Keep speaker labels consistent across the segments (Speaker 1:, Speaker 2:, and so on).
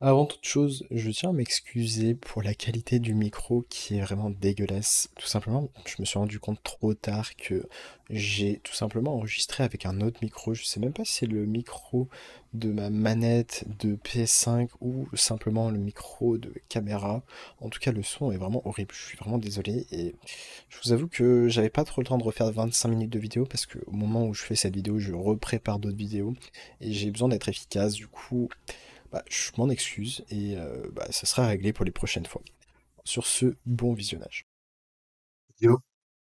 Speaker 1: Avant toute chose, je tiens à m'excuser pour la qualité du micro qui est vraiment dégueulasse. Tout simplement, je me suis rendu compte trop tard que j'ai tout simplement enregistré avec un autre micro. Je sais même pas si c'est le micro de ma manette de PS5 ou simplement le micro de caméra. En tout cas, le son est vraiment horrible. Je suis vraiment désolé et je vous avoue que j'avais pas trop le temps de refaire 25 minutes de vidéo parce que au moment où je fais cette vidéo, je reprépare d'autres vidéos et j'ai besoin d'être efficace. Du coup, je m'en excuse et ça sera réglé pour les prochaines fois. Sur ce, bon visionnage.
Speaker 2: Yo,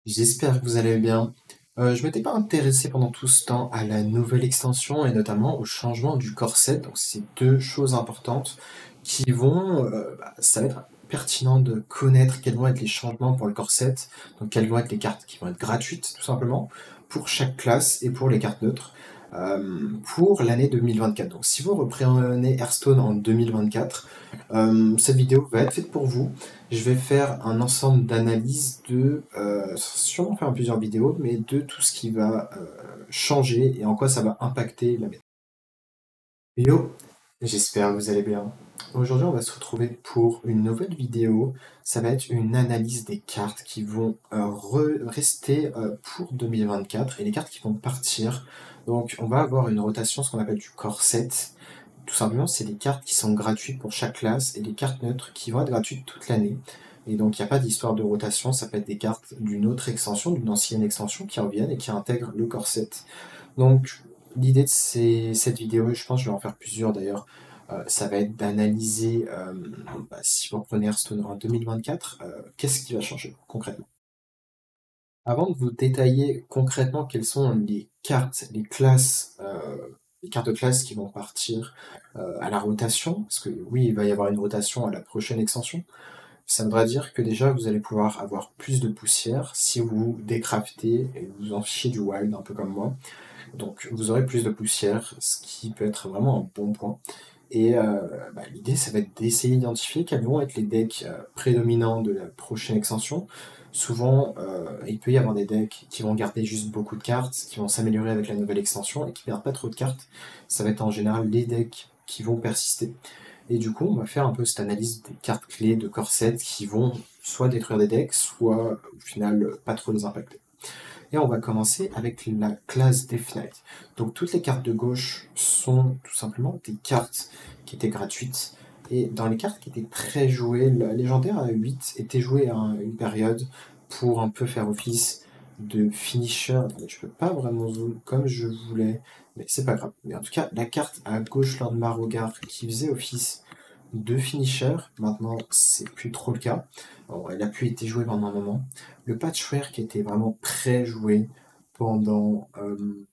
Speaker 2: j'espère que vous allez bien. Je m'étais pas intéressé pendant tout ce temps à la nouvelle extension et notamment au changement du corset. Donc c'est deux choses importantes qui vont, ça va être pertinent de connaître quels vont être les changements pour le corset. Donc quelles vont être les cartes qui vont être gratuites tout simplement pour chaque classe et pour les cartes neutres pour l'année 2024. Donc si vous reprenez Hearthstone en 2024, cette vidéo va être faite pour vous. Je vais faire un ensemble d'analyses sûrement faire plusieurs vidéos, mais de tout ce qui va changer et en quoi ça va impacter la méta. Yo, j'espère que vous allez bien. Aujourd'hui, on va se retrouver pour une nouvelle vidéo. Ça va être une analyse des cartes qui vont rester pour 2024 et les cartes qui vont partir. Donc, on va avoir une rotation, ce qu'on appelle du corset. Tout simplement, c'est des cartes qui sont gratuites pour chaque classe et des cartes neutres qui vont être gratuites toute l'année. Et donc, il n'y a pas d'histoire de rotation, ça peut être des cartes d'une autre extension, d'une ancienne extension qui reviennent et qui intègrent le corset. Donc, l'idée de cette vidéo, je pense que je vais en faire plusieurs d'ailleurs, ça va être d'analyser, si vous reprenez Hearthstone en 2024, qu'est-ce qui va changer concrètement. Avant de vous détailler concrètement quelles sont les cartes, les cartes de classe qui vont partir à la rotation, parce que oui, il va y avoir une rotation à la prochaine extension, ça voudra dire que déjà vous allez pouvoir avoir plus de poussière si vous décraftez et vous en fichez du wild, un peu comme moi. Donc vous aurez plus de poussière, ce qui peut être vraiment un bon point. Et l'idée, ça va être d'essayer d'identifier quels vont être les decks prédominants de la prochaine extension. Souvent, il peut y avoir des decks qui vont garder juste beaucoup de cartes, qui vont s'améliorer avec la nouvelle extension et qui perdent pas trop de cartes. Ça va être en général les decks qui vont persister. Et du coup, on va faire un peu cette analyse des cartes clés de corset qui vont soit détruire des decks, soit au final pas trop les impacter. Et on va commencer avec la classe Death Knight. Donc toutes les cartes de gauche sont tout simplement des cartes qui étaient gratuites. Et dans les cartes qui étaient très jouées, la légendaire à 8 était jouée à une période pour un peu faire office de finisher. Je peux pas vraiment zoom comme je voulais, mais c'est pas grave. Mais en tout cas, la carte à gauche Lord Marogar qui faisait office de finisher, maintenant c'est plus trop le cas. Bon, elle a pu être jouée pendant un moment. Le patchwork était vraiment très joué pendant, le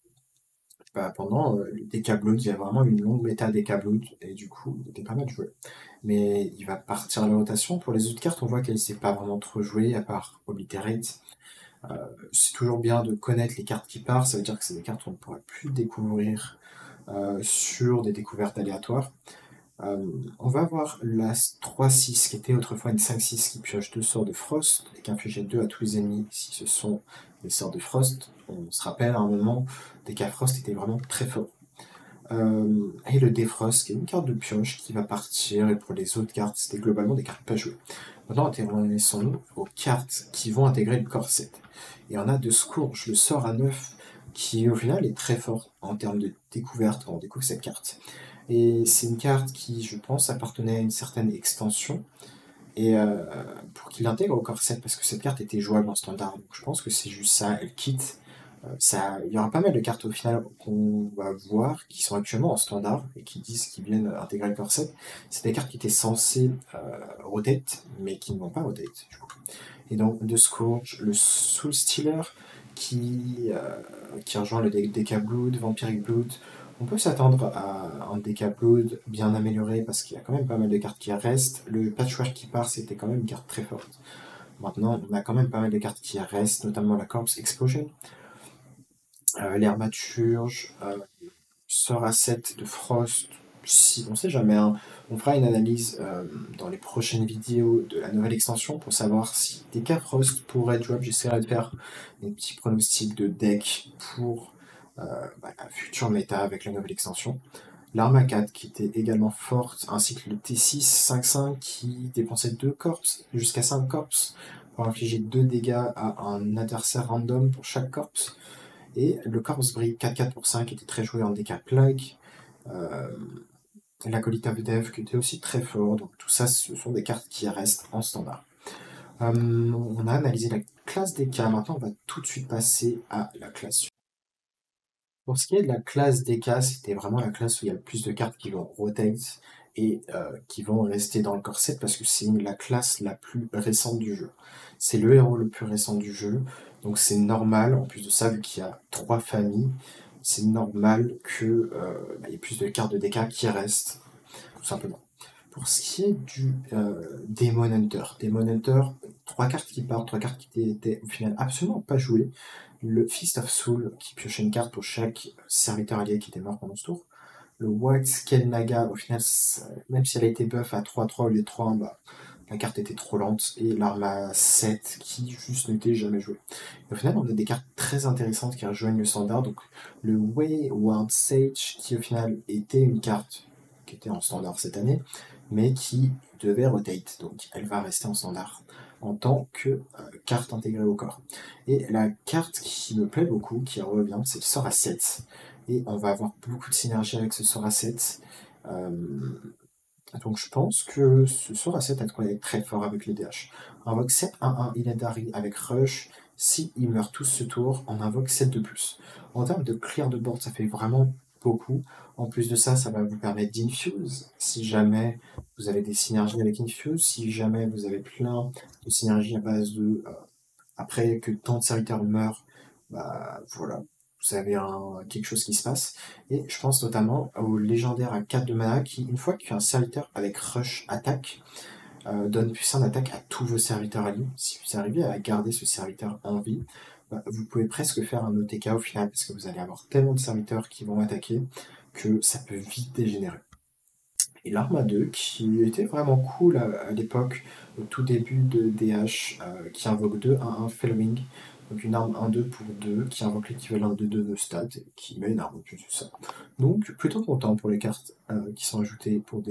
Speaker 2: Decablood. Il y a vraiment une longue méta Decablood et du coup, il était pas mal joué. Mais il va partir à la rotation. Pour les autres cartes, on voit qu'elle ne s'est pas vraiment trop jouée, à part Obliterate. C'est toujours bien de connaître les cartes qui partent, ça veut dire que c'est des cartes qu'on ne pourra plus découvrir sur des découvertes aléatoires. On va voir la 3-6 qui était autrefois une 5-6 qui pioche deux sorts de Frost et qui infligeait 2 à tous les ennemis si ce sont des sorts de Frost. On se rappelle à un moment, des cas Frost étaient vraiment très forts. Et le Defrost qui est une carte de pioche qui va partir, et pour les autres cartes, c'était globalement des cartes pas jouées. Maintenant, intéressons-nous aux cartes qui vont intégrer le corset. Et on a de Scourge, le sort à 9 qui au final est très fort en termes de découverte quand on découvre cette carte. Et c'est une carte qui, je pense, appartenait à une certaine extension. Et pour qu'il l'intègre au corset, parce que cette carte était jouable en standard. Donc je pense que c'est juste ça, elle quitte. Il y aura pas mal de cartes au final qu'on va voir qui sont actuellement en standard et qui disent qu'ils viennent intégrer le corset. C'est des cartes qui étaient censées rotate, mais qui ne vont pas rotate. Du coup. Et donc de Scourge, le Soul Stealer qui rejoint le deck Deca Blood, Vampiric Blood. On peut s'attendre à un Deca Blood bien amélioré parce qu'il y a quand même pas mal de cartes qui restent. Le Patchwork qui part, c'était quand même une carte très forte. Maintenant, on a quand même pas mal de cartes qui restent, notamment la Corpse Explosion, l'Hermaturge, Sort à 7 de Frost. Si, on sait jamais, hein. On fera une analyse dans les prochaines vidéos de la nouvelle extension pour savoir si des cas Frost pourraient être jouables. J'essaierai de faire des petits pronostics de deck pour la future méta avec la nouvelle extension. L'arme à 4 qui était également forte, ainsi que le T6 5-5 qui dépensait 2 corps, jusqu'à 5 corps, pour infliger 2 dégâts à un adversaire random pour chaque corps. Et le Corpse Brick 4-4 pour 5 était très joué en DK Plague. Euh, L'acolyte of Death qui était aussi très fort. Donc tout ça, ce sont des cartes qui restent en standard. On a analysé la classe des cas. Maintenant, on va tout de suite passer à la classe suivante. Pour ce qui est de la classe des cas, c'était vraiment la classe où il y a le plus de cartes qui vont rotate et qui vont rester dans le corset parce que c'est la classe la plus récente du jeu. C'est le héros le plus récent du jeu, donc c'est normal, en plus de ça, vu qu'il y a trois familles, c'est normal que y ait plus de cartes de DK qui restent, tout simplement. Pour ce qui est du Demon Hunter, trois cartes qui partent, trois cartes qui étaient au final absolument pas jouées. Le Fist of Soul qui piochait une carte pour chaque serviteur allié qui était mort pendant ce tour. Le White Scale Naga, au final, même si elle a été buff à 3-3 au lieu de 3-1, bah, la carte était trop lente. Et l'arme à 7 qui juste n'était jamais jouée. Et au final, on a des cartes très intéressantes qui rejoignent le standard. Donc le Wayward Sage qui au final était une carte qui était en standard cette année, mais qui devait rotate. Donc elle va rester en standard en tant que carte intégrée au corps. Et la carte qui me plaît beaucoup, qui revient, c'est le sort à 7. Et on va avoir beaucoup de synergie avec ce sort à 7. Donc je pense que ce sort à 7 être très fort avec les DH. Invoque 7-1-1 Illidari avec Rush. Si ils meurent tous ce tour, on invoque 7 de plus. En termes de clear de board, ça fait vraiment beaucoup. En plus de ça, ça va vous permettre d'infuse. Si jamais vous avez des synergies avec Infuse, si jamais vous avez plein de synergies à base de après que tant de serviteurs meurent, bah voilà, vous avez quelque chose qui se passe. Et je pense notamment au légendaire à 4 de mana qui, une fois qu'un serviteur avec Rush attaque, donne puissant d'attaque à tous vos serviteurs alliés. Si vous arrivez à garder ce serviteur en vie, bah, vous pouvez presque faire un OTK au final, parce que vous allez avoir tellement de serviteurs qui vont attaquer que ça peut vite dégénérer. Et l'Arma 2, qui était vraiment cool à l'époque, au tout début de DH, qui invoque 2-1-1 Fellwing, donc une arme 1-2 pour 2, qui invoque l'équivalent de 2 de stat, et qui met une arme au-dessus de ça. Donc plutôt content pour les cartes qui sont ajoutées pour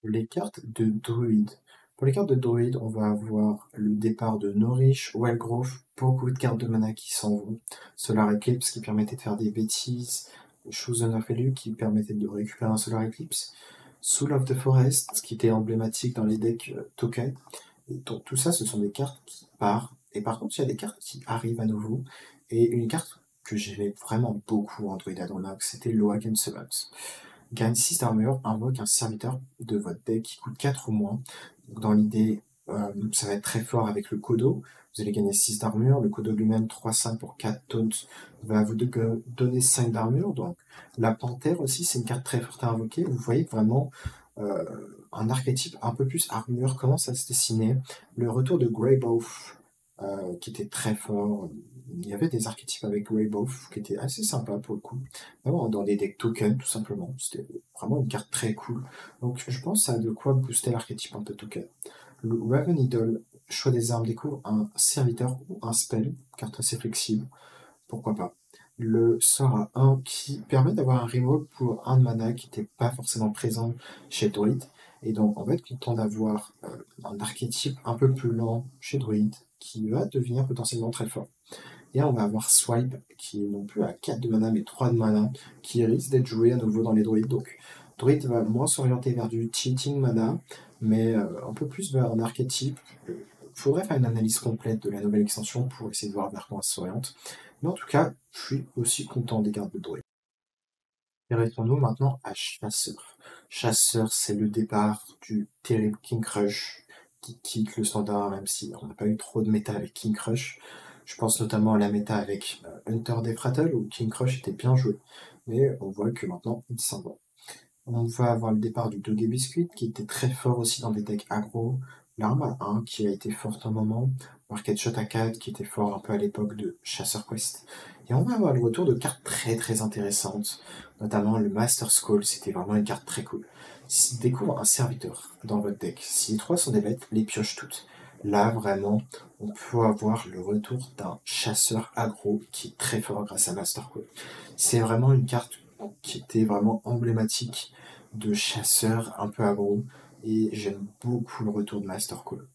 Speaker 2: les cartes de druide. Pour les cartes de druide, on va avoir le départ de Nourish, Wellgrowth, beaucoup de cartes de mana qui s'en vont, Solar Eclipse qui permettait de faire des bêtises, Chosen of Elu qui permettait de récupérer un Solar Eclipse, Soul of the Forest qui était emblématique dans les decks token. Et donc tout ça, ce sont des cartes qui partent. Et par contre, il y a des cartes qui arrivent à nouveau. Et une carte que j'aimais vraiment beaucoup en Druid Adronox, c'était Loagan Summons. Gagne 6 d'armure, invoque un serviteur de votre deck qui coûte 4 ou moins. Donc dans l'idée, ça va être très fort avec le Kodo. Vous allez gagner 6 d'armure. Le Kodo lui-même, 3-5 pour 4 taunt, va vous donner 5 d'armure. Donc la Panthère aussi, c'est une carte très forte à invoquer. Vous voyez vraiment euh, un archétype un peu plus armure commence à se dessiner. Le retour de Greybow, qui était très fort. Il y avait des archétypes avec Greybow qui étaient assez sympas pour le coup. Vraiment dans des decks tokens tout simplement. C'était vraiment une carte très cool. Donc je pense à de quoi booster l'archétype un peu token. Le Raven Idol, choix des armes, découvre un serviteur ou un spell, carte assez flexible, pourquoi pas. Le sort à 1 qui permet d'avoir un remote pour un de mana qui n'était pas forcément présent chez Druid. Et donc on va être content d'avoir un archétype un peu plus lent chez Druid qui va devenir potentiellement très fort. Et on va avoir Swipe, qui est non plus à 4 de mana, mais 3 de mana, qui risque d'être joué à nouveau dans les druides. Donc, druide va moins s'orienter vers du cheating mana, mais un peu plus vers un archétype. Il faudrait faire une analyse complète de la nouvelle extension pour essayer de voir vers quoi elle s'oriente. Mais en tout cas, je suis aussi content des cartes de druide. Et restons-nous maintenant à Chasseur. Chasseur, c'est le départ du terrible King Crush qui quitte le standard, même si on n'a pas eu trop de méta avec King Crush. Je pense notamment à la méta avec Hunter Death Rattle où King Crush était bien joué. Mais on voit que maintenant il s'en va. On va avoir le départ du Doggy Biscuit qui était très fort aussi dans des decks aggro. L'arme à 1 qui a été forte un moment. Market Shot à 4 qui était fort un peu à l'époque de Chasseur Quest. Et on va avoir le retour de cartes très très intéressantes, notamment le Master Skull, c'était vraiment une carte très cool. S'il découvre un serviteur dans votre deck, si les 3 sont des bêtes, les pioche toutes. Là, vraiment, on peut avoir le retour d'un chasseur aggro qui est très fort grâce à Master Skull. C'est vraiment une carte qui était vraiment emblématique de chasseur un peu aggro, et j'aime beaucoup le retour de Master Call.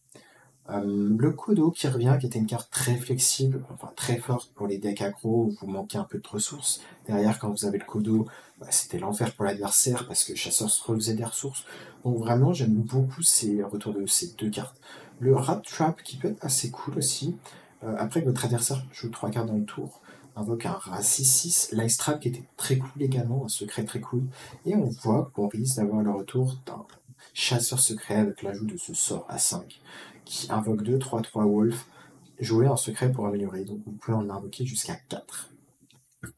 Speaker 2: Le Kodo qui revient, qui était une carte très flexible, enfin très forte pour les decks aggro où vous manquez un peu de ressources. Derrière, quand vous avez le Kodo, bah, c'était l'enfer pour l'adversaire parce que chasseur se refaisait des ressources. Donc vraiment, j'aime beaucoup ces retours de ces deux cartes. Le Rat Trap qui peut être assez cool aussi. Après que votre adversaire joue 3 cartes dans le tour, invoque un rat 6-6. L'ice Trap qui était très cool également, un secret très cool. Et on voit qu'on risque d'avoir le retour d'un chasseur secret avec l'ajout de ce sort à 5 qui invoque 2-3-3 Wolf, jouer en secret pour améliorer. Donc vous pouvez en invoquer jusqu'à 4.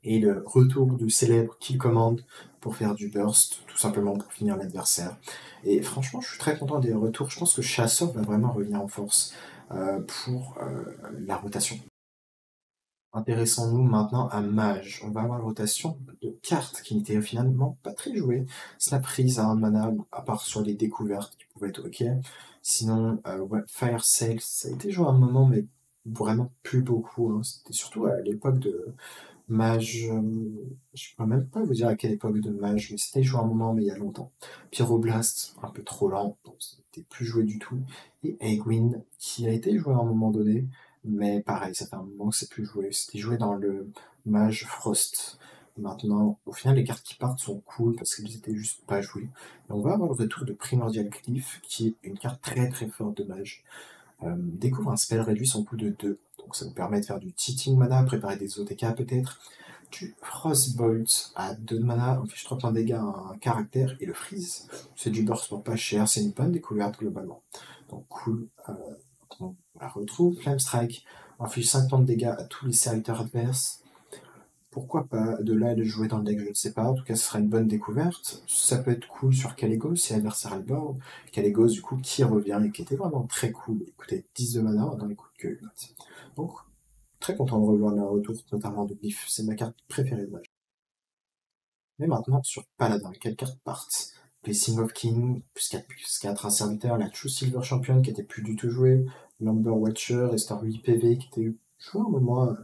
Speaker 2: Et le retour du célèbre kill command pour faire du burst, tout simplement pour finir l'adversaire. Et franchement, je suis très content des retours. Je pense que Chasseur va vraiment revenir en force pour la rotation. Intéressons-nous maintenant à Mage. On va avoir une rotation de cartes qui n'était finalement pas très jouée. Snap-Freeze à 1 mana, à part sur les découvertes qui pouvaient être ok. Sinon, ouais, Fire Sale, ça a été joué à un moment, mais vraiment plus beaucoup, hein. C'était surtout à l'époque de Mage. Je peux même pas vous dire à quelle époque de Mage, mais c'était joué à un moment, mais il y a longtemps. Pyroblast, un peu trop lent, donc c'était plus joué du tout. Et Egwin, qui a été joué à un moment donné, mais pareil, ça fait un moment que c'est plus joué. C'était joué dans le Mage Frost. Maintenant, au final, les cartes qui partent sont cool parce qu'elles étaient juste pas jouées. Et on va avoir le retour de Primordial Cliff, qui est une carte très très forte de Mage. Découvre un spell réduit son coût de 2. Donc ça vous permet de faire du cheating mana, préparer des OTK peut-être. Du Frostbolt à 2 de mana, inflige 3 points de dégâts à un caractère, et le freeze. C'est du burst pour pas cher, c'est une bonne découverte globalement. Donc cool, on la retrouve. Flame Strike inflige 5 points de dégâts à tous les serviteurs adverses. Pourquoi pas de là le jouer dans le deck, je ne sais pas. En tout cas, ce sera une bonne découverte. Ça peut être cool sur Calegos si l'adversaire a le board. Calegos, du coup, qui revient et qui était vraiment très cool. Il coûtait 10 de mana dans les coups de queue. Donc, très content de revoir le retour, notamment de Glyph. C'est ma carte préférée de match. Mais maintenant, sur Paladin, quelle carte partent? Blessing of King, plus 4, un serviteur, la True Silver Champion qui était plus du tout jouée, Lumber Watcher, Restore 8 PV qui était joué un moment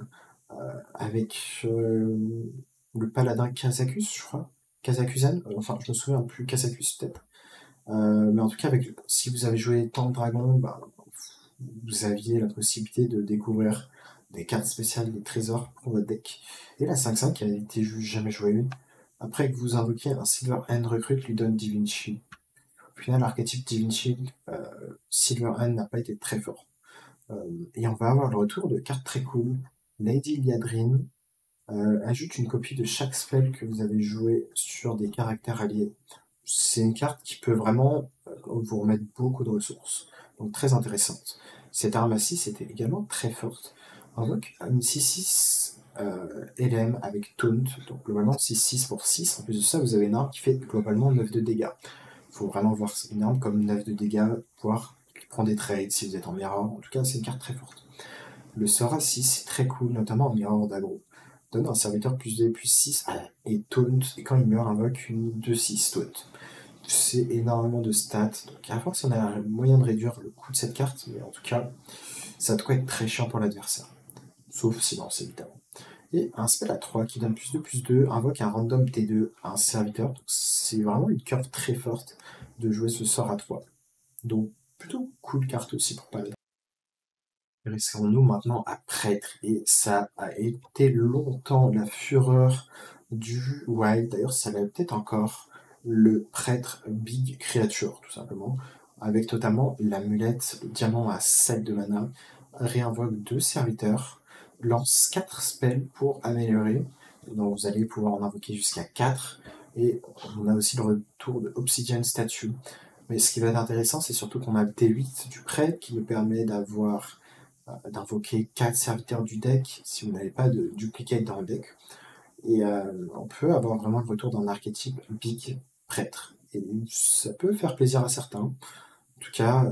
Speaker 2: avec le paladin Kazakus, je crois. Kazakusan, enfin je me souviens plus, Kazakus peut-être. Mais en tout cas, si vous avez joué tant de dragons, bah, vous aviez la possibilité de découvrir des cartes spéciales, des trésors pour votre deck. Et la 5-5 qui a été jamais jouée. Après que vous invoquiez un Silver Hand Recruit lui donne Divine Shield. Au final, l'archétype Divine Shield, Silver Hand n'a pas été très fort. Et on va avoir le retour de cartes très cool. Lady Liadrine, ajoute une copie de chaque spell que vous avez joué sur des caractères alliés. C'est une carte qui peut vraiment vous remettre beaucoup de ressources, donc très intéressante. Cette arme à 6 était également très forte. Invoque une 6-6 LM avec Taunt, donc globalement 6-6 pour 6. En plus de ça, vous avez une arme qui fait globalement 9 de dégâts. Il faut vraiment voir une arme comme 9 de dégâts, voire qui prend des trades si vous êtes en mirror. En tout cas, c'est une carte très forte. Le sort à 6 c'est très cool, notamment en mirror d'aggro. Donne un serviteur plus 2 plus 6 et taunt, et quand il meurt, invoque une 2-6 taunt. C'est énormément de stats, donc à voir si on a un moyen de réduire le coût de cette carte, mais en tout cas, ça doit être très chiant pour l'adversaire. Sauf silence, évidemment. Et un spell à 3 qui donne plus 2, invoque un random T2 à un serviteur. Donc c'est vraiment une curve très forte de jouer ce sort à 3. Donc plutôt cool carte aussi pour pas. Intéressons-nous maintenant à Prêtre, et ça a été longtemps la fureur du Wild. D'ailleurs, ça l'est peut-être encore le Prêtre Big Creature, tout simplement, avec notamment l'amulette diamant à 7 de mana, réinvoque 2 serviteurs, lance 4 spells pour améliorer, donc vous allez pouvoir en invoquer jusqu'à 4, et on a aussi le retour de Obsidian Statue. Mais ce qui va être intéressant, c'est surtout qu'on a le T8 du prêtre qui nous permet d'invoquer 4 serviteurs du deck si vous n'avez pas de duplicate dans le deck. Et on peut avoir vraiment le retour d'un archétype big prêtre. Et ça peut faire plaisir à certains. En tout cas,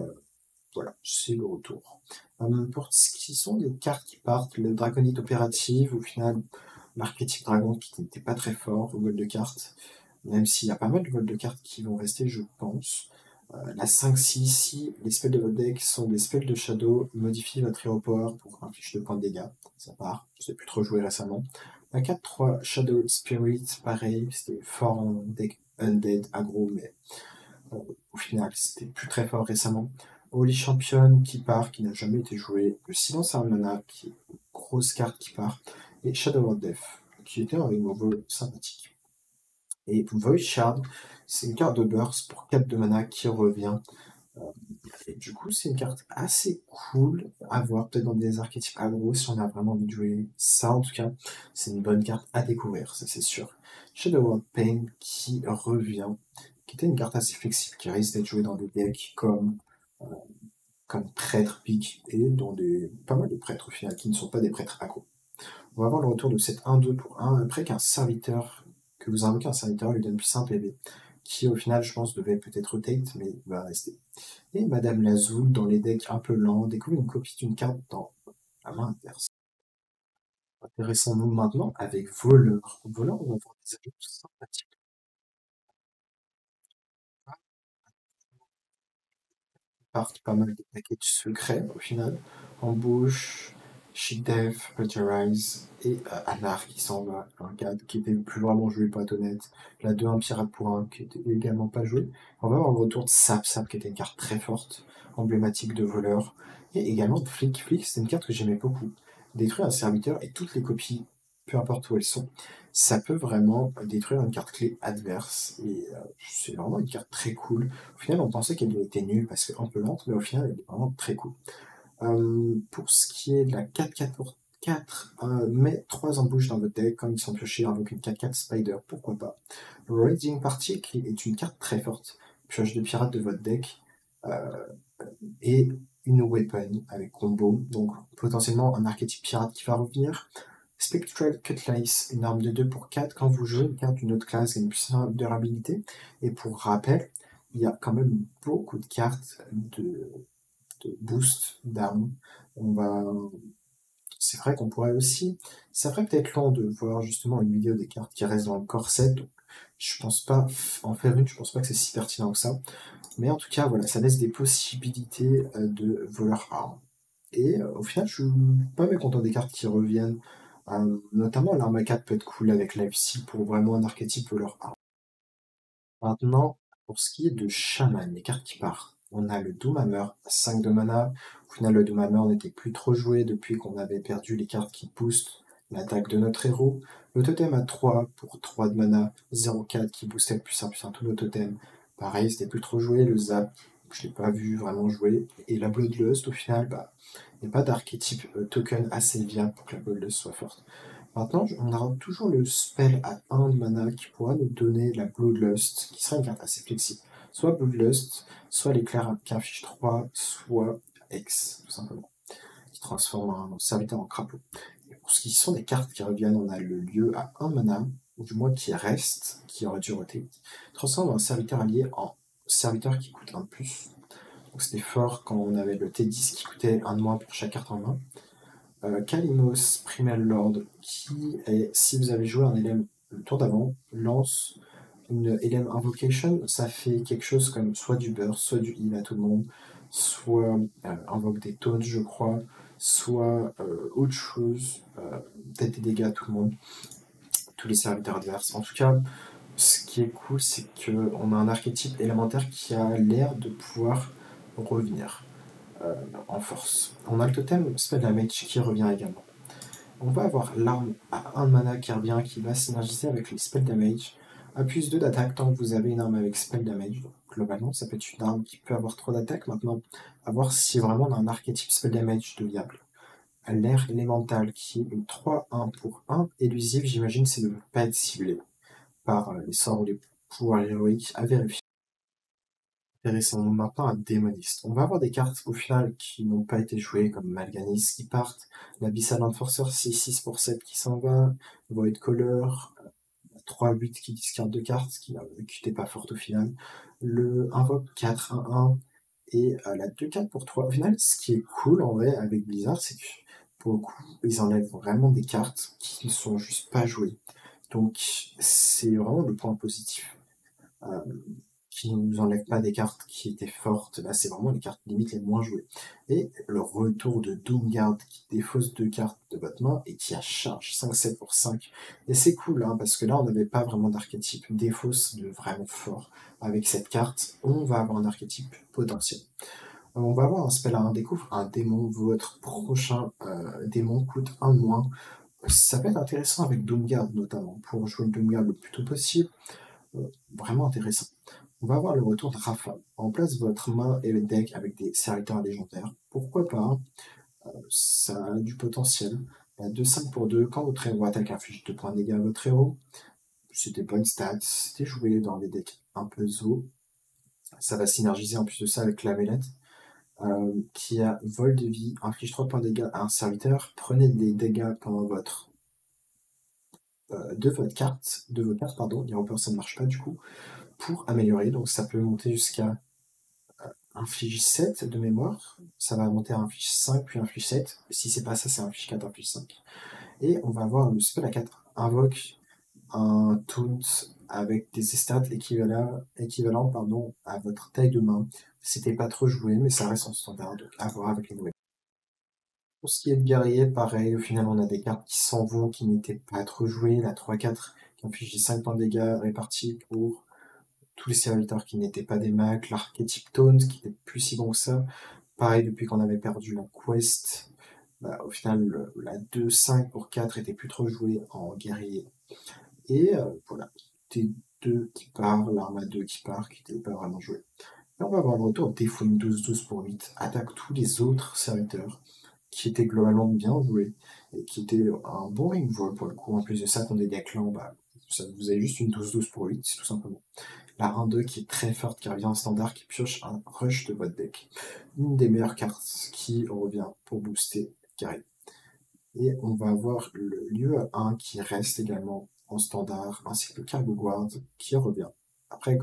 Speaker 2: voilà, c'est le retour. Pour ce qui sont des cartes qui partent, le Dragonite Opérative, au final, l'archétype dragon qui n'était pas très fort au vol de cartes, même s'il y a pas mal de vols de cartes qui vont rester, je pense. La 5-6 ici, les spells de votre deck sont des spells de Shadow, modifie votre Hero Power pour un fiche de points de dégâts, ça part, je sais plus trop jouer récemment. La 4-3 Shadow Spirit, pareil, c'était fort en deck Undead aggro, mais au final, c'était plus très fort récemment. Holy Champion qui part, qui n'a jamais été joué. Le Silence Mana, qui est une grosse carte qui part. Et Shadow of Death, qui était un removal sympathique. Et Void Shard, c'est une carte de burst pour 4 de mana qui revient. Et du coup, c'est une carte assez cool à voir, peut-être dans des archétypes aggro si on a vraiment envie de jouer ça. En tout cas, c'est une bonne carte à découvrir, ça c'est sûr. Shadow of Pain qui revient, qui était une carte assez flexible, qui risque d'être jouée dans des decks euh, comme Prêtre Pique et dans pas mal de prêtres au final, qui ne sont pas des prêtres aggro. On va avoir le retour de cette 1-2 pour 1, après qu'un serviteur, que vous invoquez un serviteur, lui donne plus 1 PV, qui au final, je pense, devait peut-être rotate, mais il va rester. Et Madame Lazoul, dans les decks un peu lents, découvre une copie d'une carte dans la main adverse. Intéressons-nous maintenant avec Voleur. Voleur, on va voir des ajouts sympathiques. Partent pas mal de packages secrets au final. Embauche, Sheet Death, Polterize et Anar qui s'en va. Un 4 qui était plus vraiment joué, pour être honnête. La 2, un pirate pour un qui était également pas joué. On va avoir le retour de Sap, Sap qui était une carte très forte, emblématique de voleur. Et également de Flick. Flick, c'est une carte que j'aimais beaucoup. Détruire un serviteur et toutes les copies, peu importe où elles sont, ça peut vraiment détruire une carte clé adverse. Et c'est vraiment une carte très cool. Au final, on pensait qu'elle était nulle parce qu'un peu lente, mais au final, elle est vraiment très cool. Pour ce qui est de la 4-4 pour 4, mets 3 embouches dans votre deck. Quand ils sont piochés, invoque une 4-4 Spider, pourquoi pas. Raiding Party qui est une carte très forte. Pioche de pirate de votre deck. Euh, et une weapon avec combo. Donc potentiellement un archétype pirate qui va revenir. Spectral Cutlass, une arme de 2 pour 4. Quand vous jouez une carte d'une autre classe, gagne plus de durabilité. Et pour rappel, il y a quand même beaucoup de cartes de boost d'armes. On va... C'est vrai qu'on pourrait aussi... Ça ferait peut-être long de voir justement une vidéo des cartes qui restent dans le corset. Donc je pense pas en faire une, je pense pas que c'est si pertinent que ça. Mais en tout cas, voilà, ça laisse des possibilités de voleur arme. Et au final, je suis pas mécontent des cartes qui reviennent. Notamment l'arme 4 peut être cool avec l'FC pour vraiment un archétype voleur arme. Maintenant, pour ce qui est de Shaman, les cartes qui partent, on a le Doomhammer à 5 de mana. Au final, le Doomhammer n'était plus trop joué depuis qu'on avait perdu les cartes qui boostent l'attaque de notre héros. Le Totem à 3 pour 3 de mana, 0,4 qui boostait plus un tous nos totems. Pareil, c'était plus trop joué. Le Zap, je l'ai pas vu vraiment jouer. Et la Bloodlust, au final, bah, il n'y a pas d'archétype token assez viable pour que la Bloodlust soit forte. Maintenant, on aura toujours le spell à 1 de mana qui pourra nous donner la Bloodlust, qui sera une carte assez flexible. Soit Bloodlust, soit l'éclair qui affiche 3, soit X, tout simplement, qui transforme un serviteur en crapaud. Et pour ce qui sont des cartes qui reviennent, on a le lieu à 1 mana, ou du moins qui reste, qui aurait dû roter, transforme un serviteur allié en serviteur qui coûte 1 de plus. Donc c'était fort quand on avait le T10 qui coûtait 1 de moins pour chaque carte en main. Kalimos Primal Lord, qui est, si vous avez joué un LM le tour d'avant, lance une LM Invocation, ça fait quelque chose comme soit du burst, soit du heal à tout le monde, soit invoque des taunts, je crois, soit autre chose, peut-être des dégâts à tout le monde, tous les serviteurs adverses. En tout cas, ce qui est cool, c'est qu'on a un archétype élémentaire qui a l'air de pouvoir revenir en force. On a le totem Spell Damage qui revient également. On va avoir l'arme à 1 mana qui revient, qui va synergiser avec les Spell Damage, à plus 2 d'attaque tant que vous avez une arme avec Spell Damage. Donc, globalement, ça peut être une arme qui peut avoir 3 d'attaque. Maintenant, à voir si vraiment on a un archétype Spell Damage de viable. L'air élémental qui est une 3-1 pour 1 élusive, j'imagine c'est de ne pas être ciblé par les sorts ou les pouvoirs héroïques à vérifier. Intéressant. Maintenant, un démoniste. On va avoir des cartes au final qui n'ont pas été jouées, comme Mal'Ganis qui partent, l'Abyssal Enforcer 6-6 pour 7 qui s'en va, Void Color, 3-8 qui discard 2 cartes, qui n'était pas forte au final, le Invoke 4-1-1 et la 2-4 pour 3. Au final, ce qui est cool en vrai avec Blizzard, c'est que pour le coup, ils enlèvent vraiment des cartes qui ne sont juste pas jouées. Donc, c'est vraiment le point positif. Euh, qui ne nous enlève pas des cartes qui étaient fortes. Là, c'est vraiment les cartes limite les moins jouées. Et le retour de Doomguard qui défausse 2 cartes de votre main et qui a charge 5-7 pour 5. Et c'est cool, hein, parce que là, on n'avait pas vraiment d'archétype défausse de vraiment fort. Avec cette carte, on va avoir un archétype potentiel. On va avoir un spell à un découvre, un démon. Votre prochain démon coûte un de moins. Ça peut être intéressant avec Doomguard notamment, pour jouer le Doomguard le plus tôt possible. Vraiment intéressant. On va avoir le retour de Rafale. En place votre main et le deck avec des serviteurs légendaires. Pourquoi pas? Ça a du potentiel. 2-5 pour 2. Quand votre héros attaque, inflige 2 points de dégâts à votre héros. C'était pas une stat. C'était joué dans les decks un peu zo. Ça va synergiser en plus de ça avec la Mélette. Qui a vol de vie, inflige 3 points de dégâts à un serviteur. Prenez des dégâts pendant de vos cartes, pardon. Hero ça ne marche pas du coup. Pour améliorer, donc ça peut monter jusqu'à inflige 7 de mémoire, ça va monter à inflige 5 puis inflige 7. Si c'est pas ça, c'est inflige 4, inflige 5. Et on va avoir le spell à 4. Invoque un taunt avec des stats équivalents à votre taille de main. C'était pas trop joué, mais ça reste en standard, donc à voir avec les nouvelles. Pour ce qui est de guerrier, pareil, au final on a des cartes qui s'en vont, qui n'étaient pas trop jouées. La 3-4 qui inflige 5 points de dégâts répartis pour tous les serviteurs qui n'étaient pas des mags, l'archétype Taunt qui n'était plus si bon que ça. Pareil, depuis qu'on avait perdu la quest, au final, la 2-5 pour 4 était plus trop jouée en guerrier. Et voilà, T2 qui part, l'arma 2 qui part, qui n'était pas vraiment joué. Et on va avoir le retour Défouine 12-12 pour 8, attaque tous les autres serviteurs, qui étaient globalement bien joués, et qui étaient un bon ring roll pour le coup. En plus de ça, qu'on des decks lents, vous avez juste une 12-12 pour 8, tout simplement. La 1-2 qui est très forte, qui revient en standard, qui pioche un rush de votre deck. Une des meilleures cartes qui revient pour booster carré. Et on va avoir le lieu 1 qui reste également en standard, ainsi que le Cargo Guard qui revient. Après,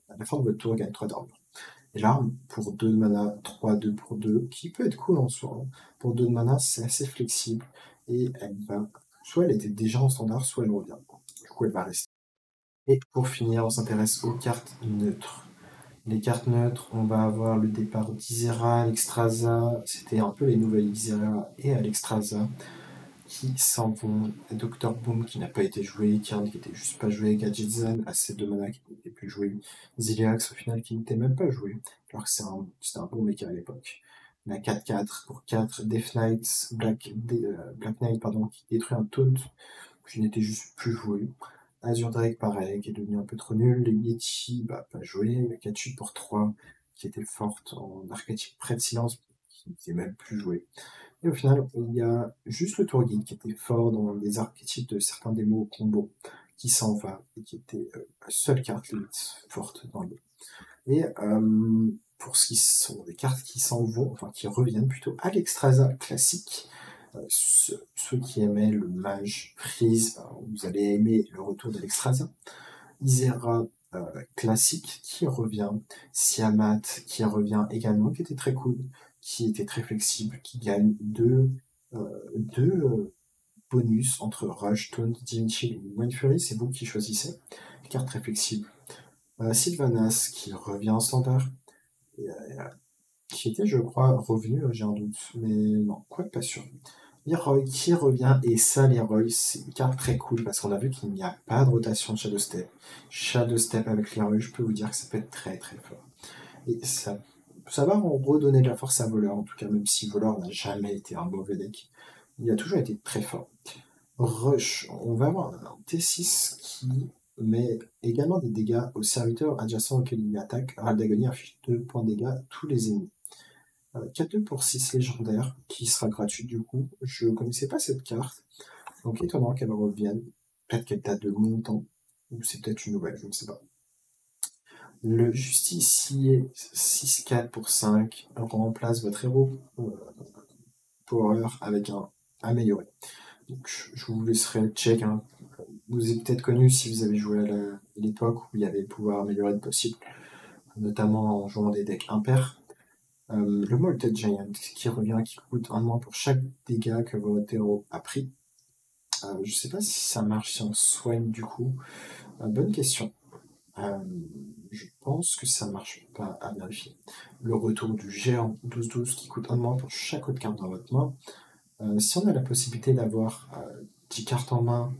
Speaker 2: à la fin de votre tour, gagne 3 d'armure. Et l'arme, pour 2 de mana, 3-2 pour 2, qui peut être cool en soi. Hein. Pour 2 de mana, c'est assez flexible. Et elle va. Soit elle était déjà en standard, soit elle revient. Du coup, elle va rester. Et pour finir, on s'intéresse aux cartes neutres. Les cartes neutres, on va avoir le départ d'Isera, Alexstrasza, c'était un peu les nouvelles Isera et Alexstrasza qui s'en vont. Dr Boom qui n'a pas été joué, Karn qui était juste pas joué, Gadgetzan, assez de mana qui n'était plus joué, Ziliax au final qui n'était même pas joué, alors que c'était un bon méca à l'époque. La 4-4 pour 4, Death Knight, Black Knight pardon, qui détruit un taunt qui n'était juste plus joué. Azure Drake, pareil, qui est devenu un peu trop nul. Les Yeti, pas joué. La 4 pour 3, qui était forte en archétype près de silence, qui n'était même plus joué. Et au final, il y a juste le Tour Guide qui était fort dans les archétypes de certains démos combo, qui s'en va, et qui était la seule carte limite forte dans le jeu. Et pour ce qui sont des cartes qui s'en vont, enfin qui reviennent plutôt à l'Exstrasza classique, ceux qui aimaient le mage freeze, vous allez aimer le retour de l'Exstrasza. Isera classique qui revient, Siamat qui revient également, qui était très cool, qui était très flexible, qui gagne deux bonus entre Rush, Taunt, Divine Shield ou Wind Fury, c'est vous qui choisissez. Carte très flexible. Sylvanas qui revient en standard, qui était, je crois, revenu, j'ai un doute, mais non, quoi que pas sûr. Leroy qui revient, et ça, Leroy, c'est une carte très cool parce qu'on a vu qu'il n'y a pas de rotation de Shadow Step. Shadow Step avec Leroy, je peux vous dire que ça peut être très très fort. Et ça va redonner de la force à Voleur, en tout cas, même si Voleur n'a jamais été un mauvais deck. Il a toujours été très fort. Rush, on va avoir un T6 qui met également des dégâts aux serviteurs adjacents auxquels il attaque. Ral d'Agonie affiche 2 points de dégâts à tous les ennemis. 4-2 pour 6 légendaires, qui sera gratuite du coup. Je connaissais pas cette carte, donc étonnant qu'elle revienne. Peut-être qu'elle date de longtemps, ou c'est peut-être une nouvelle, je ne sais pas. Le justicier 6-4 pour 5 remplace votre héros power avec un amélioré. Donc je vous laisserai check. Hein. Vous avez peut-être connu si vous avez joué à l'époque où il y avait le pouvoir amélioré de possible, notamment en jouant des decks impairs. Le Molted Giant qui revient, qui coûte un moins pour chaque dégât que votre héros a pris. Je sais pas si ça marche si on soigne du coup. Bonne question. Euh, je pense que ça marche pas à vérifier. Le retour du géant 12-12 qui coûte un de moins pour chaque autre carte dans votre main. Si on a la possibilité d'avoir 10 cartes en main,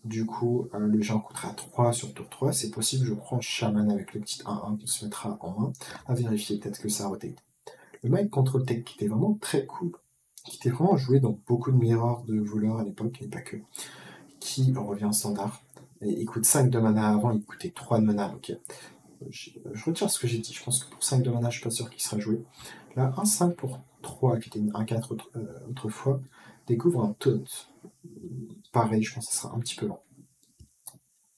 Speaker 2: du coup, le géant coûtera 3 sur tour 3. C'est possible, je prends chaman avec le petit 1-1 qu'on se mettra en main. À vérifier, peut-être que ça rotate. Le Mind Control Tech qui était vraiment très cool, qui était vraiment joué dans beaucoup de mirrors de voleurs à l'époque, et pas que, qui revient en standard. Et il coûte 5 de mana avant, il coûtait 3 de mana, ok. Je retire ce que j'ai dit, je pense que pour 5 de mana, je suis pas sûr qu'il sera joué. Là, un 5 pour 3, qui était un 4 autrefois, découvre un taunt. Pareil, je pense que ça sera un petit peu lent.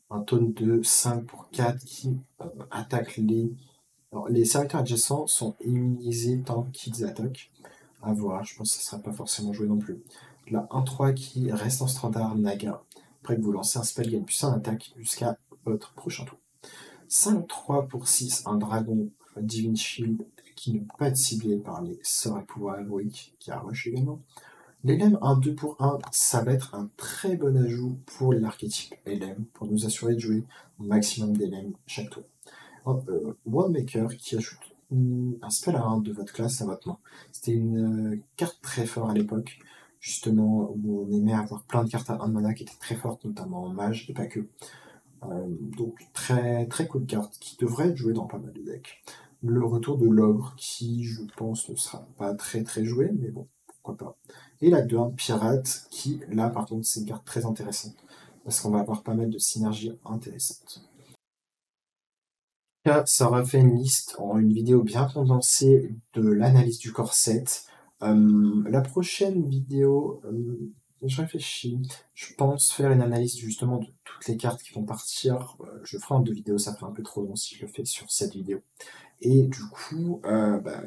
Speaker 2: Un taunt de 5 pour 4 qui attaque les... Alors, les serviteurs adjacents sont immunisés tant qu'ils attaquent. À voir, je pense que ça ne sera pas forcément joué non plus. Là, un 3 qui reste en standard Naga. Après que vous lancez un spell, gagne plus 1 attaque jusqu'à votre prochain tour. 5-3 pour 6, un dragon Divine Shield qui ne peut pas être ciblé par les sorts et pouvoirs héroïques qui a rush également. L'Elem, un 2 pour 1, ça va être un très bon ajout pour l'archétype Elem, pour nous assurer de jouer au maximum d'Elem chaque tour. Wallmaker qui ajoute un spell à 1 de votre classe à votre main. C'était une carte très forte à l'époque, justement, où on aimait avoir plein de cartes à 1 mana qui étaient très fortes, notamment en mage et pas que. Donc très très cool carte qui devrait être jouée dans pas mal de decks. Le retour de l'ogre qui je pense ne sera pas très très joué, mais bon, pourquoi pas. Et la 2 pirate qui là par contre c'est une carte très intéressante parce qu'on va avoir pas mal de synergies intéressantes. Là, ça aura fait une liste en une vidéo bien condensée de l'analyse du corset. La prochaine vidéo, je réfléchis. Je pense faire une analyse justement de toutes les cartes qui vont partir. Je ferai en 2 vidéos, ça fait un peu trop long si je le fais sur cette vidéo. Et du coup,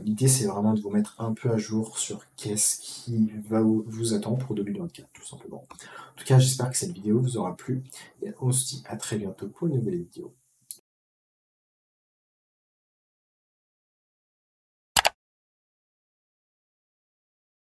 Speaker 2: l'idée c'est vraiment de vous mettre un peu à jour sur qu'est-ce qui va vous attendre pour 2024, tout simplement. En tout cas, j'espère que cette vidéo vous aura plu. Et on se dit à très bientôt pour une nouvelle vidéo.